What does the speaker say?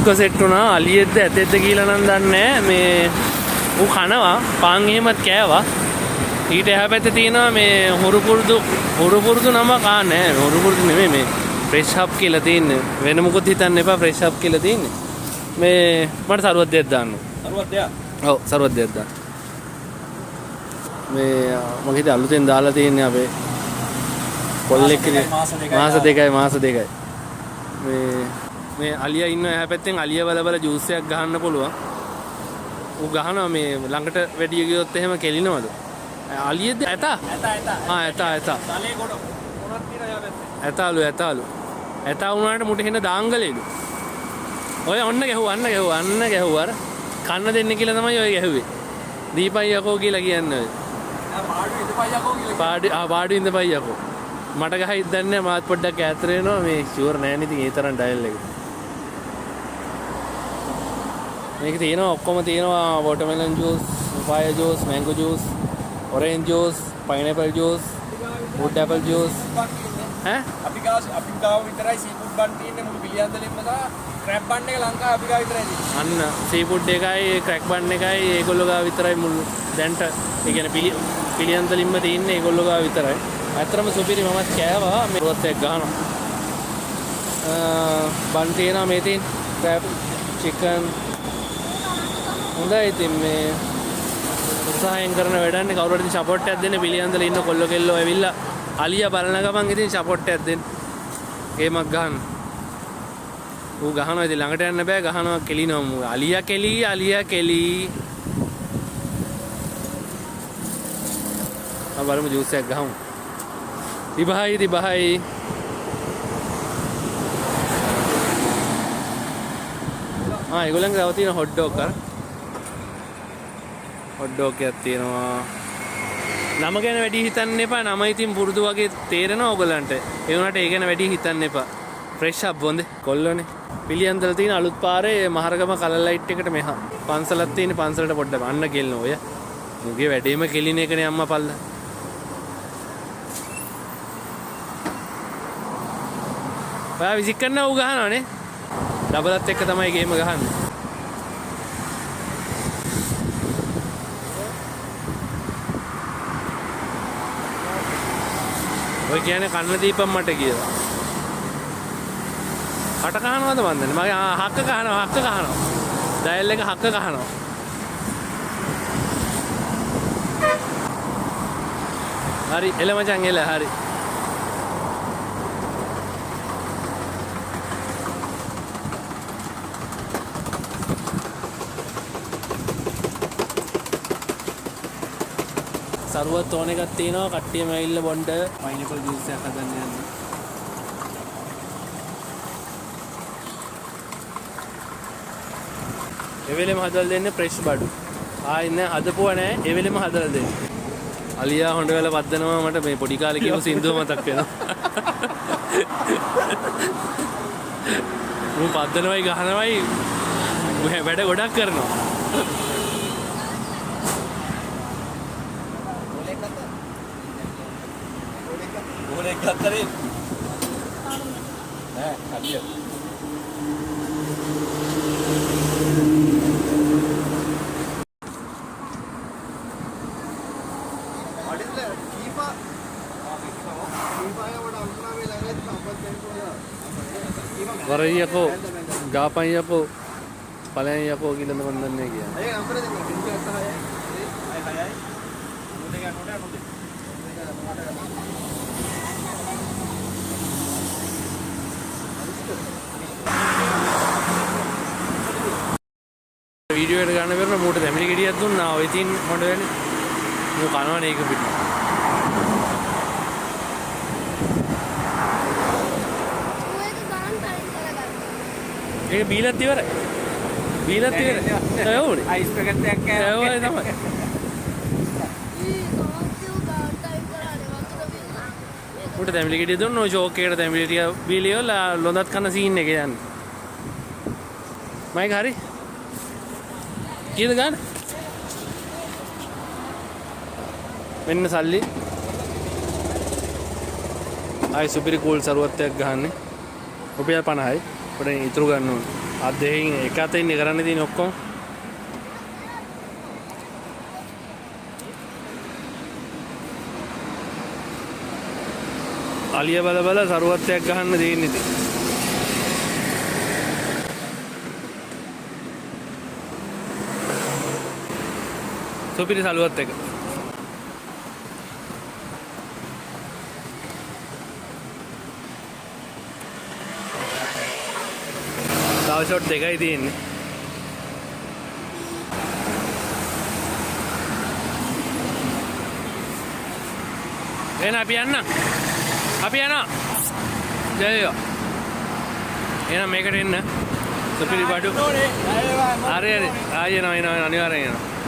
ඔක්ක set වුණා. අලියෙද්ද ඇතෙද්ද කියලා නම් දන්නේ නැහැ. මේ ඌ කනවා පාන් එහෙමත් කෑවා. ඊට එහා පැත්තේ තියෙනවා මේ හුරුපුරුදු නම කාන්නේ. හුරුපුරුදු නෙමෙයි මේ ෆ්‍රෙෂ් හබ් කියලා තියෙන්නේ. වෙන මොකොත් හිතන්න එපා ෆ්‍රෙෂ් හබ් කියලා තියෙන්නේ. මේ මට සරුවක් දෙයක් දාන්න. සරුවක් දෙයක්? ඔව් සරුවක් දෙයක් දාන්න. මේ මම හිතේ අලුතෙන් දාලා තියෙන්නේ අපේ කොල්ලෙක් මාස දෙකයි. මේ අලියා ඉන්න එහා පැත්තෙන් අලියා බල ජූස් එකක් ගහන්න පුළුවන්. ඌ ගහනවා මේ ළඟට වැඩි ගියොත් එහෙම කෙලිනවද? අලියෙද ඇතා? ඇතා. තලේ කොට මොනක් තියලා යා පැත්තේ? ඇතාලු. ඇතා වුණාට මුට හෙන දාංගලේලු. ඔය ඔන්න ගැහුවා අර කන්න දෙන්න කියලා තමයි ඔය ගැහුවේ. දීපයි යකෝ කියලා කියන්නේ ඔය. පාඩු ඉඳපයි යකෝ. මට ගහයි දන්නේ මාත් පොඩ්ඩක් ඈතර වෙනවා මේ ෂුවර් නෑ නේ ඉතින් ඒ තරම් ඩයල් එක. මේක තියෙනවා ඔක්කොම තියෙනවා watermelon juice, papaya juice, mango juice, orange juice, pineapple juice, wood apple juice. ඈ අපි ගාව විතරයි සීෆුඩ් බන් තියෙන්නේ මුළු පිළියන්දලෙන්ම සහ ක්‍රැබ් බන් එක ලංකාවේ අපි ගාව විතරයි තියෙන්නේ. අන්න සීෆුඩ් එකයි ක්‍රැක් බන් එකයි ඒගොල්ලෝ ගාව විතරයි මුළු දැන්ට ඒ කියන්නේ පිළියන්දලින්ම තියෙන්නේ ඒගොල්ලෝ ගාව විතරයි. ඇත්තටම සුපිරි මමත් කෑවා මේ රොත් එක ගහනවා. බන් තියෙනවා මේ තියෙන ක්‍රැබ් චිකන් හොඳයි ඉතින් මේ උත්සාහයෙන් කරන වැඩන්නේ කවුරු හරි සපෝට් එකක් දෙන්න පිළියන්දල ඉන්න කොල්ල කෙල්ලෝ ඇවිල්ලා අලියා බලන ගමන් ඉතින් සපෝට් එකක් දෙන්න. ගේමක් ගහන්න. ඌ ගහනවා ඉතින් ළඟට යන්න බෑ ගහනවා කෙලිනවා මූ. අලියා කෙලි. බලමු ජූස් එකක් ගහමු. දිබහයි. ඒගොල්ලන්ගේ තව තියෙන හොට් ඩොග් අර. හොට් ඩොග් එකක් තියෙනවා. නම ගැන වැඩි හිතන්න එපා. නම ඉතින් පුරුදු වගේ තේරෙනවා ඕගලන්ට. ඒ වුණාට ඒ ගැන වැඩි හිතන්න එපා. ෆ්‍රෙෂ් අප් බොන්දේ කොල්ලෝනේ. පිළියන්දල තියෙන අලුත් පාරේ මහරගම කලර් ලයිට් එකට මෙහා. පන්සලක් තියෙන පන්සලට පොඩ්ඩක් අන්න ගෙල්න ඔය. මුගේ වැඩේම කෙලින එකනේ අම්මා පල්ලා. ඔයා විසික් කරන්න ඌ ගහනවනේ. ඩබලත් එක්ක තමයි ගේම ගහන්නේ. ඔය කියන්නේ කන්න දීපම් මට කියලා. කට කහනවද මන්දනේ? මගේ හක්ක කහනවා. ඩයල් එක හක්ක කහනවා. හරි එල මචං එල හරි. සරුවත් ඕන එකක් තියෙනවා කට්ටියම ඇවිල්ලා බොන්න පයිනැපල් ජූස් එකක් හදන්න යනවා. එවෙලෙම හදලා දෙන්නේ ෆ්‍රෙෂ් බඩු. ආයෙ හදපුවා නෑ එවෙලෙම හදලා දෙන්නේ. අලියා හොඬ වල පද්දනවා මට මේ පොඩි කාලේ කියපු සින්දුව මතක් වෙනවා. මම පද්දනවයි ගහනවයි වැඩ ගොඩක් කරනවා. ගෝලෙක් ගත්තරේ නෑ අලිය. වරయ్యකෝ ගාපయ్యකෝ පලයන්යකෝ කියලාද මන් දන්නේ කියන්නේ. ඒක නම්බර දෙන්න 076 666 වීඩියෝ එකට ගන්න බැරුණ මූට දැමිලි ගෙඩියක් දුන්නා. ඔය ඉතින් හොඳ වෙන්නේ. මූ කනවනේ ඒක පිට. ඒක බීලත් ඉවරයි. ඒ ඕනේ. අයිස් පැකට් එකක් ඒ ඕනේ තමයි. මූට දැමිලි ගෙඩිය දුන්නෝ ෂෝක් එකට දැමිලි ටික බීලිය වල ලොඳත් කන සීන් එක යන්නේ. මයික් හරි. කීයද ගන්න? මෙන්න සල්ලි. ආයි සුපිරි කූල් සරුවත් එකක් ගහන්නේ. රුපියල් 50යි. පොඩ්ඩක් ඉතුරු ගන්න ඕනේ. අත් දෙකකින් එක අතින් ඉන්නේ කරන්න තියෙන ඔක්කොම. අලිය බල බල සරුවත්යක් ගහන්න දෙන්නේ ඉතින්. සුපිරි සලුවත් එක. තව ෂොට් දෙකයි තියෙන්නේ. එන අපි යන්න. අපි යනවා. ජයෝ. එහෙනම් මේකට එන්න. සුපිරි බඩු. හරි හරි. ආයෙ එනවා අනිවාර්යෙන් එනවා.